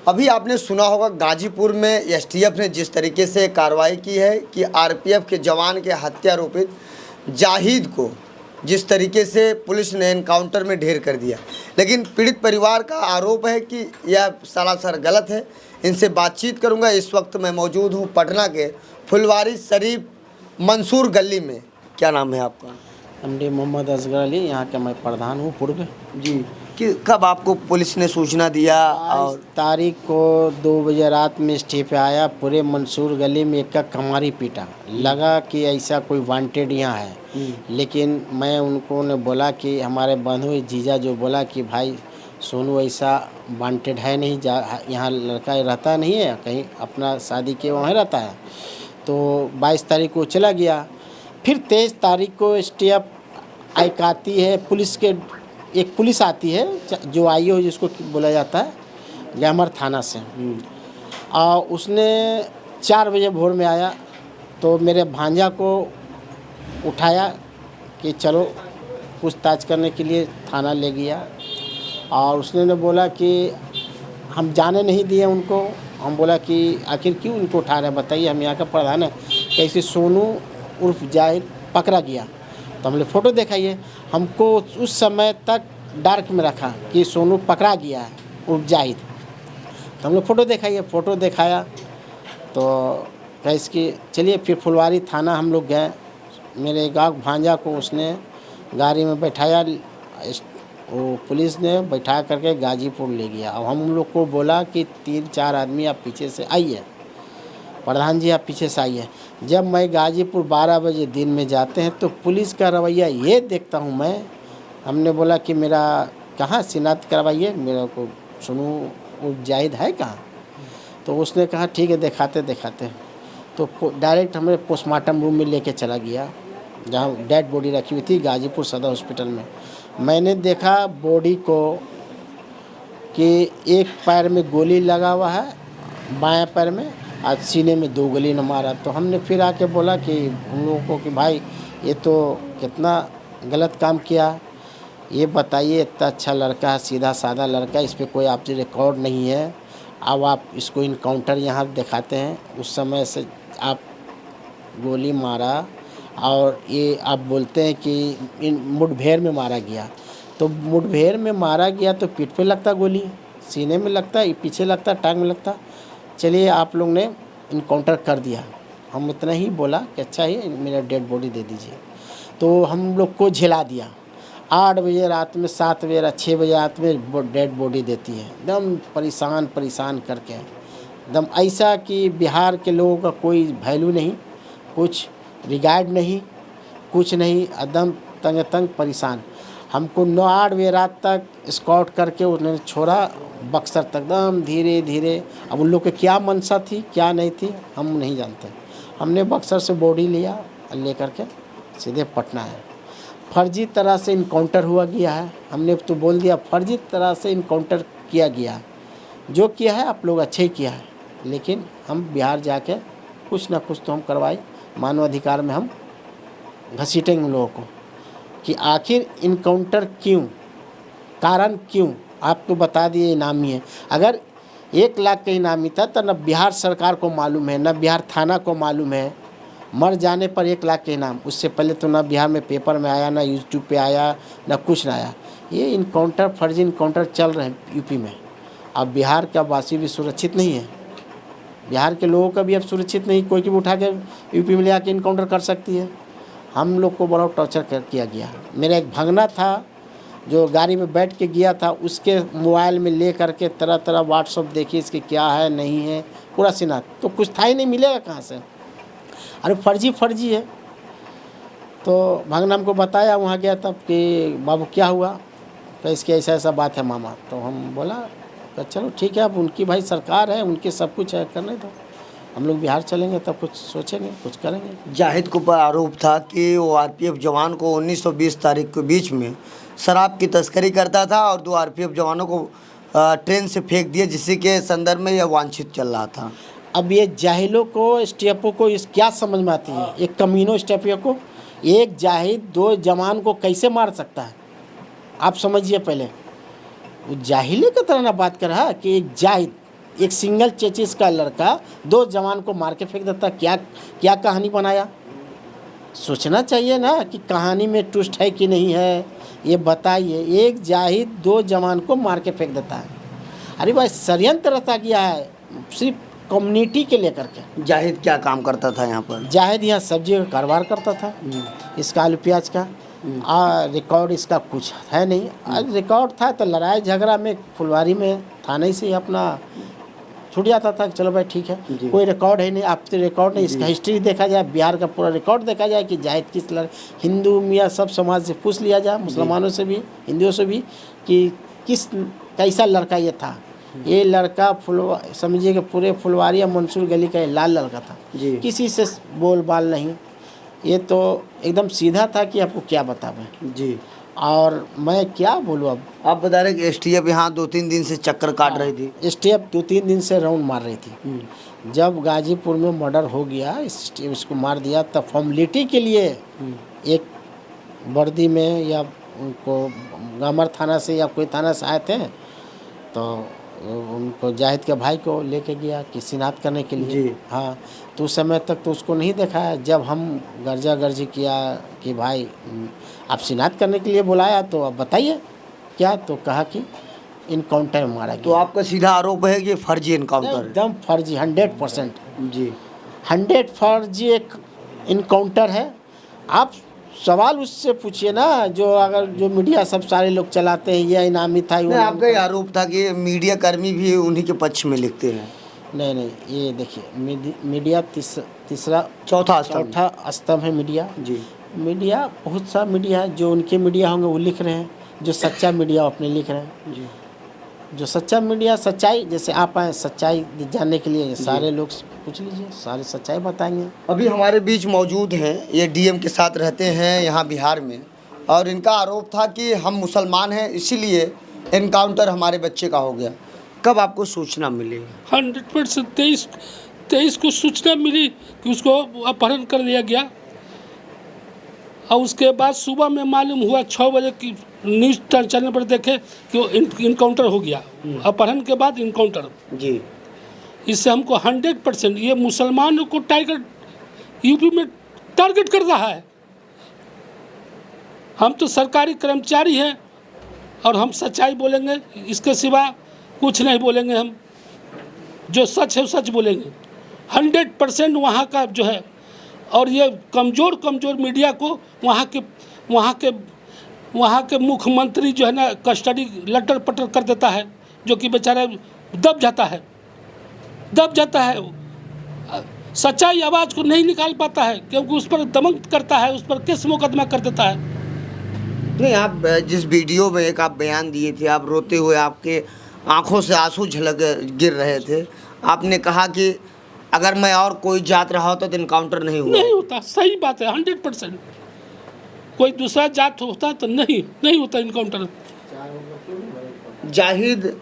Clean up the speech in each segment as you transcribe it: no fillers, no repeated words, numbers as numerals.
अभी आपने सुना होगा गाजीपुर में एसटीएफ ने जिस तरीके से कार्रवाई की है कि आरपीएफ के जवान के हत्यारोपित जाहिद को जिस तरीके से पुलिस ने एनकाउंटर में ढेर कर दिया, लेकिन पीड़ित परिवार का आरोप है कि यह सरासर गलत है। इनसे बातचीत करूंगा। इस वक्त मैं मौजूद हूं पटना के फुलवारी शरीफ मंसूर गली में। क्या नाम है आपका? एमडी मोहम्मद असगर अली, यहाँ का मैं प्रधान हूँ पूर्व जी। कि कब आपको पुलिस ने सूचना दिया? और तारीख को 2 बजे रात में स्टे पे आया, पूरे मंसूर गली में एक का कमारी पीटा, लगा कि ऐसा कोई वांटेड यहाँ है। लेकिन मैं उनको ने बोला कि हमारे बंधु जीजा जो बोला कि भाई सोनू ऐसा वांटेड है नहीं, यहाँ लड़का रहता नहीं है, कहीं अपना शादी के वहाँ रहता है। तो 22 तारीख को चला गया। फिर 23 तारीख को एसटीएफ आइक आती है, पुलिस के एक पुलिस आती है जो आई हो जिसको बोला जाता है ग्यामर थाना से। और उसने 4 बजे भोर में आया तो मेरे भांजा को उठाया कि चलो पूछताछ करने के लिए थाना ले गया। और उसने बोला कि हम जाने नहीं दिए उनको। हम बोला कि आखिर क्यों उनको उठा रहे हैं, बताइए, हम यहाँ का प्रधान है। कैसे सोनू उर्फ जाहिद पकड़ा गया, तो हमने फ़ोटो दिखाइए। हमको उस समय तक डार्क में रखा कि सोनू पकड़ा गया है उर्फ जाहिद, तो हमने फ़ोटो दिखाइए। फ़ोटो दिखाया तो कैसे कि चलिए फिर फुलवारी थाना हम लोग गए। मेरे गाँव भांजा को उसने गाड़ी में बैठाया, वो पुलिस ने बैठा करके गाजीपुर ले गया। अब हम लोग को बोला कि 3-4 आदमी आप पीछे से आइए, प्रधान जी आप पीछे से आइए। जब मैं गाजीपुर 12 बजे दिन में जाते हैं तो पुलिस का रवैया ये देखता हूँ मैं। हमने बोला कि मेरा कहाँ शिनाख्त करवाइए, मेरा को सोनू जाहिद है कहाँ? तो उसने कहा ठीक है दिखाते दिखाते। तो डायरेक्ट हमें पोस्टमार्टम रूम में लेके चला गया जहाँ डेड बॉडी रखी हुई थी गाजीपुर सदर हॉस्पिटल में। मैंने देखा बॉडी को कि एक पैर में गोली लगा हुआ है, बाएं पैर में, आज सीने में 2 गोली न मारा। तो हमने फिर आके बोला कि उन लोगों को कि भाई ये तो कितना गलत काम किया, ये बताइए, इतना अच्छा लड़का है, सीधा साधा लड़का, इस पर कोई आपसे रिकॉर्ड नहीं है। अब आप इसको इनकाउंटर यहाँ दिखाते हैं, उस समय से आप गोली मारा और ये आप बोलते हैं कि इन मुठभेड़ में मारा गया। तो मुठभेड़ में मारा गया तो पीठ पे लगता गोली, सीने में लगता, पीछे लगता, टांग में लगता। चलिए आप लोग ने इनकाउंटर कर दिया। हम इतना ही बोला कि अच्छा ही मेरा डेड बॉडी दे दीजिए। तो हम लोग को झिला दिया। 8 बजे रात में, 7 बजे 6 बजे रात में डेड बॉडी देती है, एकदम परेशान करके, एकदम ऐसा कि बिहार के लोगों का कोई वैल्यू नहीं, कुछ रिगार्ड नहीं, कुछ नहीं, एकदम तंग परेशान। हमको 9-8 बजे रात तक स्कॉट करके उन्होंने छोड़ा बक्सर तक, एकदम धीरे धीरे। अब उन लोग के क्या मंशा थी क्या नहीं थी हम नहीं जानते। हमने बक्सर से बॉडी लिया और ले करके सीधे पटना है। फर्जी तरह से इनकाउंटर हुआ गया है। हमने तो बोल दिया फर्जी तरह से इनकाउंटर किया गया। जो किया है आप लोग अच्छे ही किया है, लेकिन हम बिहार जाके कुछ ना कुछ तो हम करवाए, मानवाधिकार में हम घसीटेंगे उन लोगों को कि आखिर इनकाउंटर क्यों, कारण क्यों। आप तो बता दिए इनामी है। अगर 1 लाख का इनामी था तो न बिहार सरकार को मालूम है, न बिहार थाना को मालूम है। मर जाने पर 1 लाख के इनाम, उससे पहले तो ना बिहार में पेपर में आया, ना यूट्यूब पे आया, ना कुछ ना आया। ये इनकाउंटर, फर्जी इनकाउंटर चल रहे हैं यूपी में। अब बिहार का वासी भी सुरक्षित नहीं है, बिहार के लोगों का भी अब सुरक्षित नहीं। कोई भी उठा के यूपी में ले आके इनकाउंटर कर सकती है। हम लोग को बड़ा टॉर्चर किया गया। मेरा एक भगना था जो गाड़ी में बैठ के गया था, उसके मोबाइल में ले करके तरह तरह व्हाट्सअप देखिए इसके क्या है नहीं है, पूरा सीना, तो कुछ था ही नहीं, मिलेगा कहाँ से। अरे फर्जी है। तो भगना हमको बताया, वहाँ गया तब कि बाबू क्या हुआ, तो इसकी ऐसा बात है मामा। तो हम बोला तो चलो ठीक है, अब उनकी भाई सरकार है, उनके सब कुछ है, करने दो, हम लोग बिहार चलेंगे तब कुछ सोचेंगे, कुछ करेंगे। जाहिद के ऊपर आरोप था कि वो आरपीएफ जवान को 19 और 20 तारीख के बीच में शराब की तस्करी करता था और 2 आरपीएफ जवानों को ट्रेन से फेंक दिया, जिससे के संदर्भ में यह वांछित चल रहा था। अब ये जाहिलों को, स्टेपों को इस क्या समझ में आती है, एक कमीनों स्टेपियों को, एक जाहिद 2 जवान को कैसे मार सकता है, आप समझिए। पहले वो जाहिले की तरह ना बात कर रहा कि एक जाहिद एक सिंगल चेचिस का लड़का 2 जवान को मार के फेंक देता, क्या क्या कहानी बनाया? सोचना चाहिए ना कि कहानी में ट्विस्ट है कि नहीं है, ये बताइए। एक जाहिद 2 जवान को मार के फेंक देता है। अरे भाई षड्यंत्र रचा गया है सिर्फ कम्युनिटी के लेकर के। जाहिद क्या काम करता था यहाँ पर? जाहिद यहाँ सब्जी का कारोबार करता था, इसका आलू प्याज का। रिकॉर्ड इसका कुछ है नहीं। आज रिकॉर्ड था तो लड़ाई झगड़ा में फुलवारी में थाने से ही अपना छूट जाता था कि चलो भाई ठीक है, कोई रिकॉर्ड है नहीं। आप तो रिकॉर्ड नहीं, इसका हिस्ट्री देखा जाए, बिहार का पूरा रिकॉर्ड देखा जाए कि जाहिद किस हिंदू मियाँ सब समाज से पूछ लिया जाए, मुसलमानों से भी हिंदुओं से भी, कि कैसा लड़का ये था। ये लड़का समझिए कि पूरे फुलवारी या मंसूर गली का लाल लड़का था, किसी से बोल बाल नहीं, ये तो एकदम सीधा था कि आपको क्या बतावें जी। और मैं क्या बोलूँ अब। आप बता रहे कि एसटीएफ यहाँ 2-3 दिन से चक्कर काट रही थी? एसटीएफ 2-3 दिन से राउंड मार रही थी। जब गाजीपुर में मर्डर हो गया, इसको मार दिया, तब फॉर्मेलिटी के लिए एक वर्दी में या उनको गामर थाना से या कोई थाना से आए थे, तो उनको जाहिद के भाई को लेके गया कि सिनात करने के लिए। हाँ, तो उस समय तक तो उसको नहीं देखा है। जब हम गर्जा गर्जी किया कि भाई आप सिनात करने के लिए बुलाया, तो अब बताइए क्या, तो कहा कि इनकाउंटर में मारा गया। तो आपका सीधा आरोप है कि फर्जी इनकाउंटर? एकदम फर्जी, 100% जी, 100 फर्जी एक इनकाउंटर है। आप सवाल उससे पूछिए ना, जो मीडिया सब सारे लोग चलाते हैं, ये इनामी था। आपका ये आरोप था कि मीडिया कर्मी भी उन्हीं के पक्ष में लिखते हैं? नहीं, ये देखिए, मीडिया चौथा स्तंभ है मीडिया जी। मीडिया बहुत सा मीडिया है, जो उनके मीडिया होंगे वो लिख रहे हैं, जो सच्चा मीडिया अपने लिख रहे हैं जी। जो सच्चा मीडिया सच्चाई, जैसे आप आए सच्चाई जानने के लिए, सारे लोग पूछ लीजिए, सारे सच्चाई बताएंगे। अभी हमारे बीच मौजूद हैं, ये डीएम के साथ रहते हैं यहाँ बिहार में, और इनका आरोप था कि हम मुसलमान हैं इसीलिए इनकाउंटर हमारे बच्चे का हो गया। कब आपको सूचना मिली? 100% 23 को सूचना मिली कि उसको अपहरण कर लिया गया, और उसके बाद सुबह में मालूम हुआ 6 बजे की न्यूज़ चैनल पर देखे कि वो इनकाउंटर हो गया। अपहरण के बाद इनकाउंटर जी। इससे हमको 100% ये मुसलमानों को टारगेट यूपी में टारगेट कर रहा है। हम तो सरकारी कर्मचारी हैं और हम सच्चाई बोलेंगे, इसके सिवा कुछ नहीं बोलेंगे। हम जो सच है वो सच बोलेंगे। 100% वहाँ का जो है, और ये कमज़ोर मीडिया को वहाँ के मुख्यमंत्री जो है ना कस्टडी लटर पटर कर देता है, जो कि बेचारा दब जाता है। सच्चाई आवाज़ को नहीं निकाल पाता है, क्योंकि उस पर दमन करता है, उस पर केस मुकदमा कर देता है। नहीं, आप जिस वीडियो में एक आप बयान दिए थे, आप रोते हुए, आपके आंखों से आंसू झलक गिर रहे थे, आपने कहा कि अगर मैं और कोई जात रहा होता तो इनकाउंटर नहीं होता। सही बात है, 100%। कोई दूसरा जात होता तो नहीं होता इनकाउंटर। जाहिद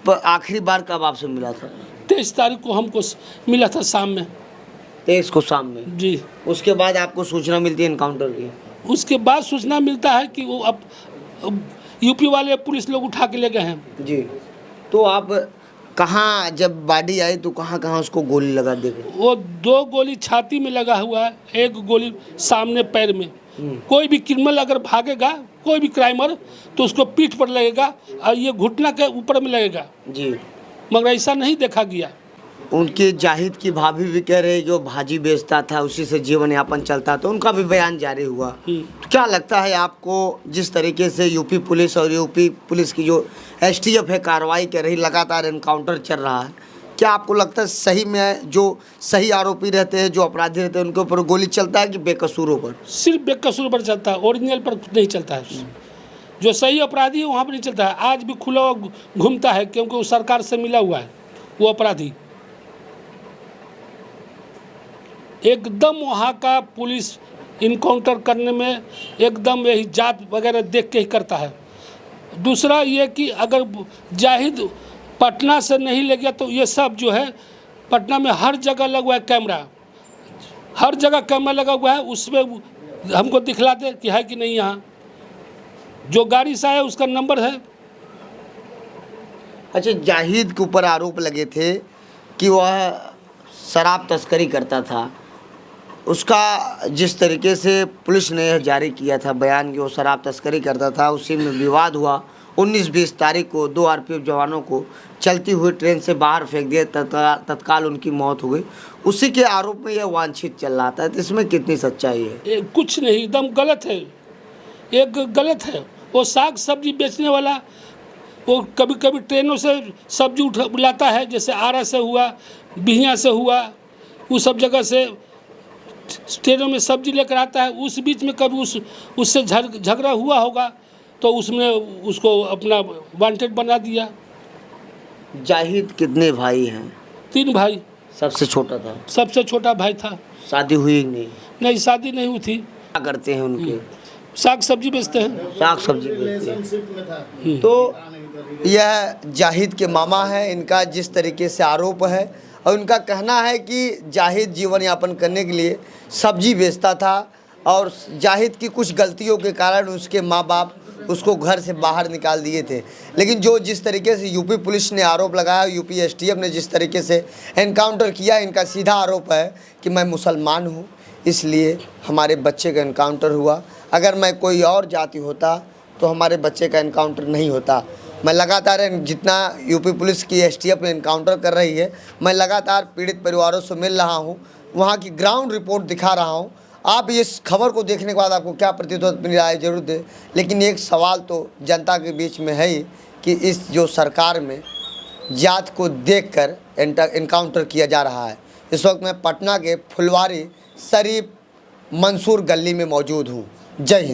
आखिरी बार कब आपसे मिला था? 23 तारीख को हमको मिला था शाम में। 23 को शाम में जी। उसके बाद आपको सूचना मिलती है इनकाउंटर की? उसके बाद सूचना मिलता है कि वो अब यूपी वाले पुलिस लोग उठा के ले गए हैं जी। तो आप कहाँ, जब बॉडी आई तो कहाँ उसको गोली लगा दी गई? वो 2 गोली छाती में लगा हुआ है, 1 गोली सामने पैर में। कोई भी क्रिमिनल अगर भागेगा, कोई भी क्राइमर, तो उसको पीठ पर लगेगा और ये घुटना के ऊपर में लगेगा जी। मगर ऐसा नहीं देखा गया। उनके जाहिद की भाभी भी कह रहे जो भाजी बेचता था उसी से जीवन यापन चलता, तो उनका भी बयान जारी हुआ। तो क्या लगता है आपको, जिस तरीके से यूपी पुलिस और यूपी पुलिस की जो एसटीएफ है कार्रवाई कर रही, लगातार इनकाउंटर चल रहा है, क्या आपको लगता है सही में जो सही आरोपी रहते हैं, जो अपराधी रहते हैं, उनके ऊपर गोली चलता है कि बेकसूरों पर? सिर्फ बेकसूर पर चलता है, ओरिजिनल पर नहीं चलता है। जो सही अपराधी है वहाँ पर नहीं चलता है। आज भी खुला घूमता है, क्योंकि वो सरकार से मिला हुआ है वो अपराधी। एकदम वहाँ का पुलिस इनकाउंटर करने में एकदम यही जात वगैरह देख के ही करता है। दूसरा ये कि अगर जाहिद पटना से नहीं ले गया तो ये सब जो है पटना में हर जगह लगा हुआ है कैमरा, हर जगह कैमरा लगा हुआ है, उसमें हमको दिखला दे कि है कि नहीं। यहाँ जो गाड़ी से आया उसका नंबर है, अच्छा, जाहिद के ऊपर आरोप लगे थे कि वह शराब तस्करी करता था। उसका जिस तरीके से पुलिस ने यह जारी किया था बयान कि वो शराब तस्करी करता था, उसी में विवाद हुआ। 19-20 तारीख को 2 आरपीएफ जवानों को चलती हुई ट्रेन से बाहर फेंक दिया, तत्काल उनकी मौत हो गई। उसी के आरोप में यह वांछित चल रहा था, तो इसमें कितनी सच्चाई है? कुछ नहीं, एकदम गलत है, एक गलत है। वो साग सब्जी बेचने वाला वो कभी कभी ट्रेनों से सब्जी लाता है, जैसे आरा से हुआ, बिहिया से हुआ, वो सब जगह से ट्रेनों में सब्जी लेकर आता है। उस बीच में कभी उससे झगड़ा हुआ होगा तो उसने उसको अपना वांटेड बना दिया। जाहिद कितने भाई हैं? 3 भाई। सबसे छोटा था? सबसे छोटा भाई था। शादी हुई नहीं? नहीं, शादी नहीं हुई थी। क्या करते हैं उनके? साग सब्जी बेचते हैं। साग सब्जी बेचते हैं। तो यह जाहिद के मामा हैं, इनका जिस तरीके से आरोप है और उनका कहना है कि जाहिद जीवन यापन करने के लिए सब्जी बेचता था और जाहिद की कुछ गलतियों के कारण उसके माँ बाप उसको घर से बाहर निकाल दिए थे। लेकिन जिस तरीके से यूपी पुलिस ने आरोप लगाया, यूपी एसटीएफ ने जिस तरीके से एनकाउंटर किया, इनका सीधा आरोप है कि मैं मुसलमान हूँ इसलिए हमारे बच्चे का एनकाउंटर हुआ। अगर मैं कोई और जाति होता तो हमारे बच्चे का एनकाउंटर नहीं होता। मैं लगातार जितना यूपी पुलिस की एसटीएफ में एनकाउंटर कर रही है, मैं लगातार पीड़ित परिवारों से मिल रहा हूँ, वहाँ की ग्राउंड रिपोर्ट दिखा रहा हूँ। आप इस खबर को देखने के बाद आपको क्या प्रतीत होता है अपनी राय जरूर दें। लेकिन एक सवाल तो जनता के बीच में है ही कि इस जो सरकार में जात को देखकर एनकाउंटर किया जा रहा है। इस वक्त मैं पटना के फुलवारी शरीफ मंसूर गली में मौजूद हूँ। जय हिंद।